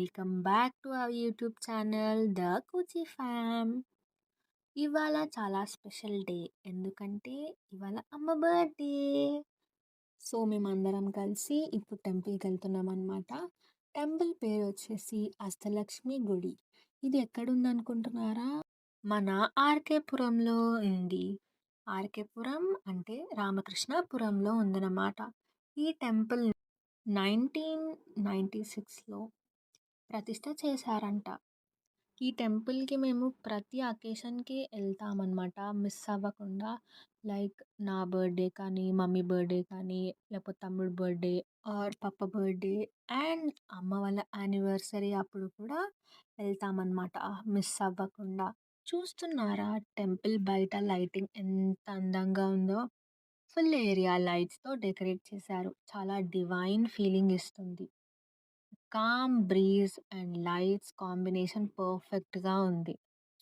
Welcome back to our YouTube channel the Kuchi fam. ఇవాళ చాలా special day, ఎందుకంటే ఇవాళ అమ్మ బర్త్డే. సో మేమందరం కలిసి ఇప్పుడు టెంపుల్కి వెళ్తున్నాం అనమాట. టెంపుల్ పేరు వచ్చేసి అష్టలక్ష్మి గుడి. ఇది ఎక్కడుంది అనుకుంటున్నారా? మన ఆర్కేపురంలో ఉంది. ఆర్కేపురం అంటే రామకృష్ణాపురంలో ఉందన్నమాట. ఈ టెంపుల్ 1996లో ప్రతిష్ఠ చేశారంట. ఈ టెంపుల్‌కి మేము ప్రతి అకేషన్‌కి ఎళ్తామనమాట మిస్ అవ్వకుండా. లైక్ నా బర్త్‌డే కానీ, మమ్మీ బర్త్‌డే కానీ, లేకపోతే తమ్ముడు బర్త్‌డే ఆర్ పప్ప బర్త్‌డే అండ్ అమ్మ వాళ్ళ యానివర్సరీ అప్పుడు కూడా వెళ్తామనమాట మిస్ అవ్వకుండా. చూస్తున్నారా టెంపుల్ బయట లైటింగ్ ఎంత అందంగా ఉందో! ఫుల్ ఏరియా లైట్స్‌తో డెకరేట్ చేశారు. చాలా డివైన్ ఫీలింగ్ ఇస్తుంది. Calm breeze and lights combination పర్ఫెక్ట్‌గా ఉంది.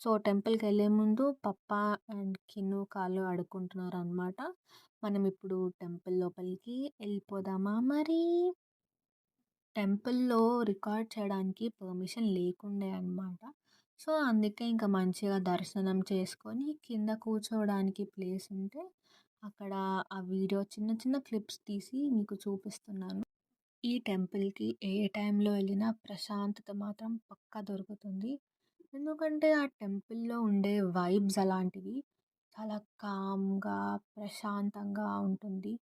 సో, టెంపుల్‌కెళ్ళే ముందు పప్ప అండ్ కిన్ను కాళ్ళు అడుక్కుంటున్నారనమాట. మనం ఇప్పుడు టెంపుల్ లోపలికి ఎళ్ళిపోదామా మరి? టెంపుల్‌లో రికార్డ్ చేయడానికి పర్మిషన్ లేకుండే అనమాట. సో, అందుకే ఇంకా మంచిగా దర్శనం చేసుకొని కింద కూర్చోవడానికి ప్లేస్ ఉంటే అక్కడ ఆ వీడియో చిన్న చిన్న క్లిప్స్ తీసి మీకు చూపిస్తున్నాను. ఈ టెంపుల్‌కి ఏ టైంలో వెళ్ళినా ప్రశాంతత మాత్రం పక్కా దొరుకుతుంది. ఎందుకంటే ఆ టెంపుల్‌లో ఉండే వైబ్స్ అలాంటివి. చాలా కామ్‌గా, ప్రశాంతంగా ఉంటుంది.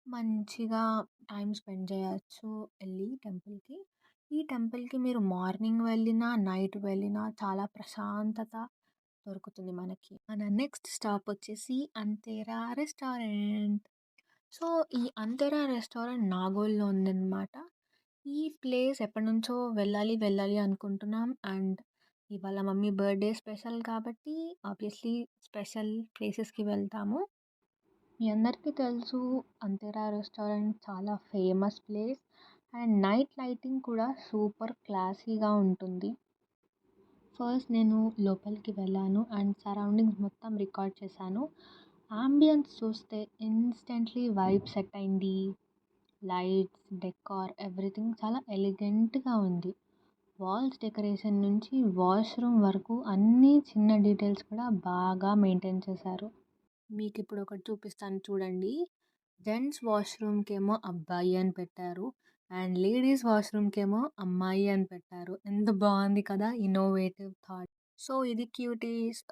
మంచిగా టైమ్ స్పెండ్ చేయొచ్చు ఎళ్లి టెంపుల్‌కి. ఈ టెంపుల్‌కి మీరు మార్నింగ్ వెళ్ళినా, నైట్ వెళ్ళినా చాలా ప్రశాంతత దొరుకుతుంది మనకి. మన నెక్స్ట్ స్టాప్ వచ్చేసి అంతేరా రెస్టారెంట్. సో, ఈ అంతేరా రెస్టారెంట్ నాగోల్‌లో ఉందనమాట. ఈ ప్లేస్ ఎప్పటినుంచో వెళ్ళాలి, వెళ్ళాలి అనుకుంటున్నాం. అండ్ ఇవాళ మమ్మీ బర్త్‌డే స్పెషల్ కాబట్టి ఆబ్వియస్‌లీ స్పెషల్ ప్లేసెస్‌కి వెళ్తాము. మీ అందరికీ తెలుసు అంతేరా రెస్టారెంట్ చాలా famous place. And night lighting కూడా సూపర్ క్లాసీగా ఉంటుంది. ఫస్ట్ నేను లోపలికి వెళ్ళాను అండ్ సరౌండింగ్స్ మొత్తం రికార్డ్ చేశాను. యాంబియన్స్ చూస్తే ఇన్‌స్టంట్‌లీ వైబ్ సెట్ అయింది. లైట్స్, డెకార్ ఎవ్రీథింగ్ చాలా ఎలిగెంట్‌గా ఉంది. వాల్స్ డెకరేషన్ నుంచి వాష్‌రూమ్ వరకు అన్నీ చిన్న డీటెయిల్స్ కూడా బాగా మెయింటైన్ చేశారు. మీకిప్పుడు ఒకటి చూపిస్తాను చూడండి. జెంట్స్ వాష్‌రూమ్‌కేమో అబ్బాయి అని పెట్టారు. అండ్ లేడీస్ వాష్‌రూమ్‌కేమో అమ్మాయి అని పెట్టారు. ఎంత బావుంది కదా! Innovative thought. సో, ఇది క్యూటీస్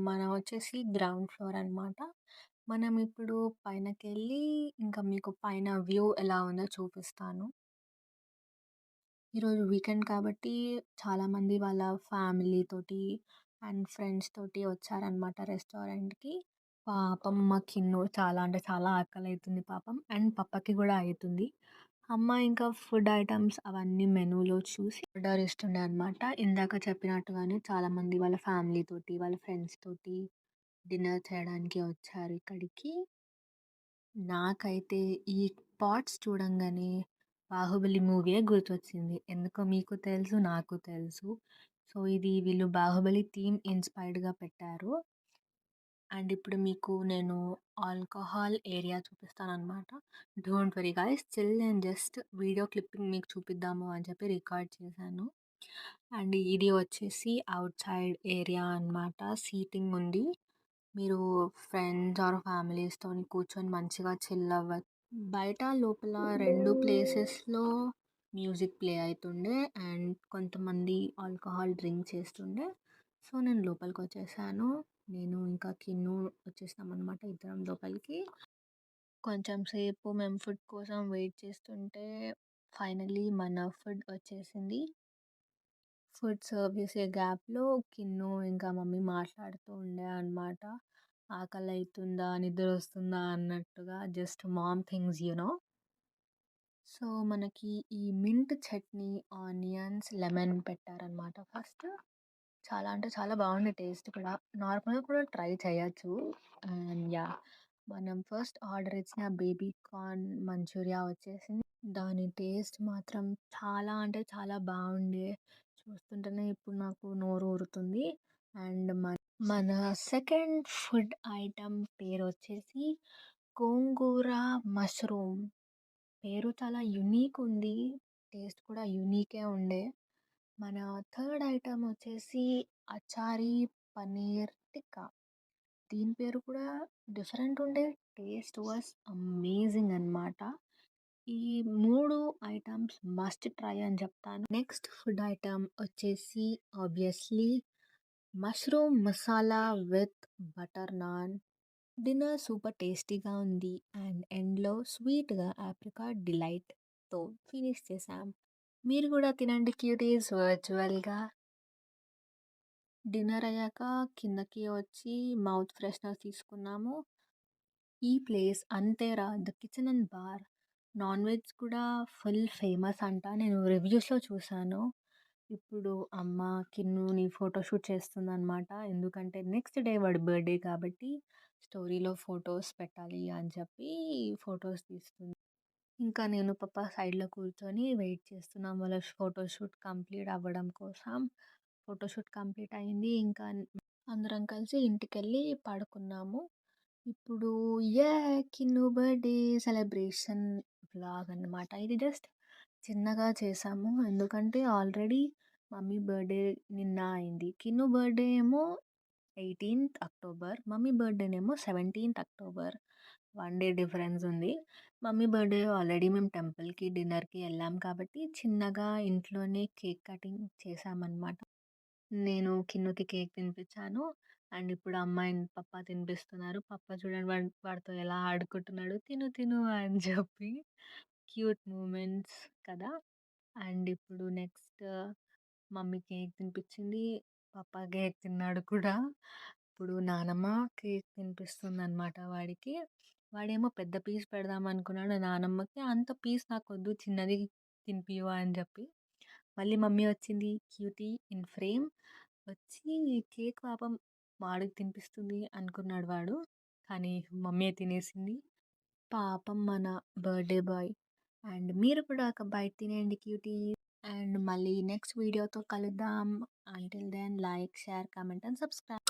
మనం వచ్చేసి గ్రౌండ్ ఫ్లోర్ అనమాట. మనం ఇప్పుడు పైనకెళ్ళి ఇంకా మీకు పైన వ్యూ ఎలా ఉందో చూపిస్తాను. ఈరోజు వీకెండ్ కాబట్టి చాలామంది వాళ్ళ ఫ్యామిలీ తోటి అండ్ ఫ్రెండ్స్ తోటి వచ్చారనమాట రెస్టారెంట్‌కి. పాపం మా కిన్ను చాలా అంటే చాలా ఆకలైతుంది పాపం. అండ్ పప్పకి గూడా అయితుంది. అమ్మ ఇంకా ఫుడ్ ఐటెమ్స్ అవన్నీ మెనూలో చూసి ఆర్డర్ ఇస్తుండే అనమాట. ఇందాక చెప్పినట్టుగానే చాలామంది వాళ్ళ ఫ్యామిలీ తోటి, వాళ్ళ ఫ్రెండ్స్ తోటి డిన్నర్ చేయడానికి వచ్చారు ఇక్కడికి. నాకైతే ఈ పాట్స్ చూడంగానే 'బాహుబలి' మూవీయే గుర్తొచ్చింది. ఎందుకో మీకు తెలుసు, నాకు తెలుసు. సో, ఇది వీళ్ళు 'బాహుబలి' థీమ్ ఇన్‌స్పైర్డ్‌గా పెట్టారు. అండ్ ఇప్పుడు మీకు నేను ఆల్కహాల్ ఏరియా చూపిస్తాననమాట. డోంట్ వరీ గైస్ స్టిల్ నేను జస్ట్ వీడియో క్లిప్పింగ్ మీకు చూపిద్దాము అని చెప్పి రికార్డ్ చేశాను. అండ్ ఇది వచ్చేసి ఔట్ సైడ్ ఏరియా అనమాట. సీటింగ్ ఉంది. మీరు ఫ్రెండ్స్ ఆర్ ఫ్యామిలీస్‌తోని కూర్చొని మంచిగా చిల్ అవ్వచ్చు. బయట, లోపల 2 ప్లేసెస్‌లో మ్యూజిక్ ప్లే అయితుండే అండ్ కొంతమంది ఆల్కహాల్ డ్రింక్ చేస్తుండే. సో, నేను లోపలికొచ్చేసాను. నేను ఇంకా కిన్ను వచ్చేసామనమాట ఇద్దరం లోపలికి. కొంచెం సేపు మేము ఫుడ్ కోసం వెయిట్ చేస్తుంటే ఫైనల్లీ మన ఫుడ్ వచ్చేసింది. ఫుడ్ సర్వ్ చేసే గ్యాప్‌లో కిన్ను ఇంకా మమ్మీ మాట్లాడుతూ ఉండే అనమాట. ఆకలైతుందా? నిద్రొస్తుందా? అన్నట్టుగా just mom things you know. So, మనకి ఈ మింట్ చట్నీ, ఆనియన్స్, లెమన్ పెట్టారనమాట ఫస్ట్. చాలా అంటే చాలా బాగుండే టేస్ట్ కూడా. నార్మల్‌గా కూడా ట్రై చేయొచ్చు. And yeah! మనం ఫస్ట్ ఆర్డర్ ఇచ్చిన బేబీ కార్న్ మంచూరియా వచ్చేసింది. దాని టేస్ట్ మాత్రం చాలా అంటే చాలా బాగుండే. చూస్తుంటేనే ఇప్పుడు నాకు నోరు ఊరుతుంది. అండ్ మన సెకండ్ ఫుడ్ ఐటెమ్ పేరొచ్చేసి గోంగూర మష్రూమ్. పేరు చాలా యూనిక్ ఉంది. టేస్ట్ కూడా యూనికే ఉండే. మన థర్డ్ ఐటెమ్ వచ్చేసి అచారీ పన్నీర్ టిక్కా. దీని పేరు కూడా డిఫరెంట్ ఉండే, టేస్ట్ వాస్ అమేజింగ్ అనమాట. ఈ 3 ఐటమ్స్ మస్ట్ ట్రై అని చెప్తాను. నెక్స్ట్ ఫుడ్ ఐటమ్ వచ్చేసి obviously mushroom masala with butter non. Dinner super టేస్టీగా ఉంది అండ్ ఎండ్‌లో స్వీట్‌గా ఆప్రికాట్ డిలైట్‌తో ఫినిష్ చేశాం. మీరు కూడా తినండి క్యూటీస్ వర్చువల్‌గా. డిన్నర్ అయ్యాక కిందకి వచ్చి మౌత్ ఫ్రెషనర్ తీసుకున్నాము. ఈ ప్లేస్ అంతేరా the kitchen and bar. Non veg కూడా ఫుల్ ఫేమస్ అంట. నేను రివ్యూస్‌లో చూసాను. ఇప్పుడు అమ్మ కిన్నుని ఫోటోషూట్ చేస్తుందనమాట. ఎందుకంటే నెక్స్ట్ డే వాడి బర్త్‌డే కాబట్టి స్టోరీలో ఫోటోస్ పెట్టాలి అని చెప్పి ఫోటోస్ తీస్తుంది. ఇంకా నేను పప్పా సైడ్‌లో కూర్చొని వెయిట్ చేస్తున్నాం వాళ్ళ ఫోటోషూట్ కంప్లీట్ అవ్వడం కోసం. ఫోటోషూట్ కంప్లీట్ అయింది. ఇంకా అందరం కలిసి ఇంటికెళ్ళి పడుకున్నాము. ఇప్పుడు కిన్ను బర్త్‌డే సెలబ్రేషన్ వ్లాగ్ అన్నమాట. ఇది జస్ట్ చిన్నగా చేశాము. ఎందుకంటే ఆల్రెడీ మమ్మీ బర్త్‌డే నిన్న అయింది. కిన్ను బర్త్‌డే ఏమో 18థ్ అక్టోబర్. మమ్మీ బర్త్‌డేనేమో 17థ్ అక్టోబర్. 1 డే డిఫరెన్స్ ఉంది. మమ్మీ బర్త్‌డే ఆల్రెడీ మేము టెంపుల్‌కి, డిన్నర్‌కి ఎళ్ళాం కాబట్టి చిన్నగా ఇంట్లోనే కేక్ కటింగ్ చేశామన్నమాట. నేను కిన్నుకి కేక్ తినిపించాను. అండ్ ఇప్పుడు అమ్మ అండ్ పప్పా తినిపిస్తున్నారు. పప్పా చూడండి వాడితో ఎలా ఆడుకుంటున్నాడు. తిను తిను అని చెప్పి. క్యూట్ మూమెంట్స్ కదా! అండ్ ఇప్పుడు నెక్స్ట్ మమ్మీ కేక్ తినిపించింది. పప్పా కేక్ తిన్నాడు కూడా. ఇప్పుడు నానమ్మ కేక్ తినిపిస్తుందనమాట వాడికి. వాడేమో పెద్ద పీస్ పెడదాం అనుకున్నాడు నానమ్మకి. అంత పీస్ నాకొద్దు చిన్నది తినిపియవా అని చెప్పి. మళ్ళీ మమ్మీ వచ్చింది క్యూటీ ఇన్ ఫ్రేమ్. వచ్చి కేక్ పాపం వాడికి తినిపిస్తుంది అనుకున్నాడు వాడు. కానీ మమ్మీ తినేసింది. పాపం మన బర్త్‌డే బాయ్. అండ్ మీరు కూడా ఒక బైట్ తినేయండి క్యూటీస్. అండ్ మళ్ళీ నెక్స్ట్ వీడియోతో కలుద్దాం. Until then like, share, comment and subscribe.